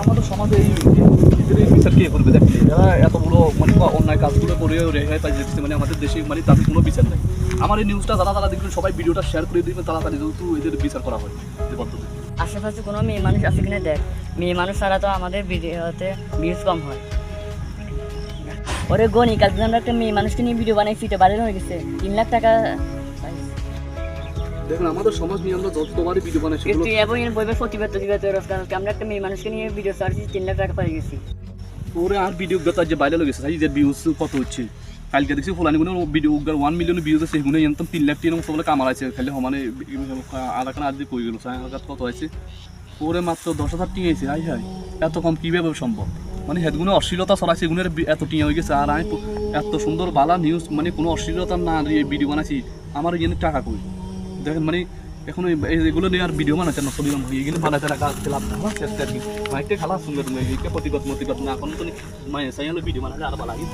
আমাদের সমাজে এই বিচার কে করবে? দেখেন এরা এত বড় মানে অন্যায় কাজগুলো করে রেহাই পাই যাচ্ছে, মানে আমাদের দেশে মানে তাদের কোনো বিচার নেই। আমার এই নিউজটা যারা দেখবেন সবাই ভিডিওটা শেয়ার করে দিবেন, তাড়াতাড়ি যেহেতু এদের বিচার করা হয় যে পদ্ধতি। আশেপাশে কোনো মেয়ে মানুষ আছে কিনা দেখ, মেয়ে মানুষ ছাড়া তো আমাদের ভিডিওতে ভিউজ কম হয়। ওরে গনি, কালকে আমরা একটা মেয়ে মানুষকে নিয়ে ভিডিও বানাইছি, এটা ভাইরাল হয়ে গেছে, 3 লাখ টাকা। দেখেন আমাদের সমাজ নিয়ে আমরা যতবারই ভিডিও বানাই সেগুলো এবং বইবার প্রতিবাদ আমরা একটা মেয়ে মানুষকে নিয়ে ভিডিও ছাড়ছি, 3 লাখ টাকা পাই গেছি। ওরে আর ভিডিও গত যে ভাইরাল হয়ে গেছে সাই যে ভিউজ কত হচ্ছে। কালকে দেখছি ফুলানিগুলো ভিডিও 1 মিলিয়ন ভিউজ আছে, সেগুলো এনতম 3 লাখ টির মতো বলে কামাল আছে খালি সমানে আলাকান আর যে কই গেল সাইহাগাত কত আছে। ওরে মাত্র 10,000 টিং আছে। হাই হাই, এত কম কিভাবে সম্ভব? মানে হেদগুলো অশ্লীলতা ছড়াইছে, এগুলোর এত টিয়া হয়ে গেছে। আর আমি এত সুন্দর বালা নিউজ মানে কোনো অশ্লীলতা না ভিডিও বানাচ্ছি, আমার এখানে টাকা কই দেখেন। মানে এখন এগুলো নিয়ে আর ভিডিও বানাচ্ছে না, ছবি হয়ে গেলে বানাতে টাকা খেলাম না চেষ্টা আর কি। মাইকটা খেলা সুন্দর প্রতিবাদ মতিবাদ না এখন তো মায়ের সাই হলো ভিডিও বানালে আর ভালো লাগে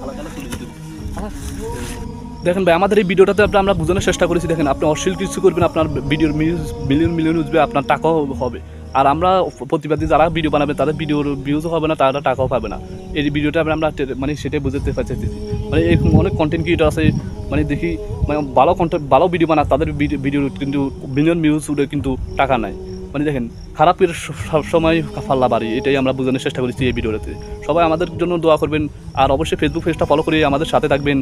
খেলা খেলা শুনে দিতে। দেখেন ভাই, আমাদের এই ভিডিওটাতে আমরা বোঝানোর চেষ্টা করেছি। দেখেন আপনি অশ্লীল কিছু করবেন, আপনার ভিডিওর মিলিয়ন উঠবে, আপনার টাকাও হবে। আর আমরা প্রতিবাদী যারা ভিডিও বানাবে তাদের ভিডিওর ভিউজও হবে না, তারা টাকাও পাবে না। এই ভিডিওটা আমরা মানে সেটাই বুঝতে পারছি। মানে এরকম অনেক কন্টেন্ট ক্রিয়েটর আছে, মানে দেখি মানে ভালো ভিডিও বানায়, তাদের ভিডিও কিন্তু মিলিয়ন ভিউজ উঠে কিন্তু টাকা নাই। মানে দেখেন খারাপের সবসময় ফাল্লা বাড়ি, এটাই আমরা বোঝানোর চেষ্টা করেছি এই ভিডিওটাতে। সবাই আমাদের জন্য দোয়া করবেন, আর অবশ্যই ফেসবুক পেজটা ফলো করে আমাদের সাথে থাকবেন,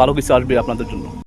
ভালো কিছু আসবে আপনাদের জন্য।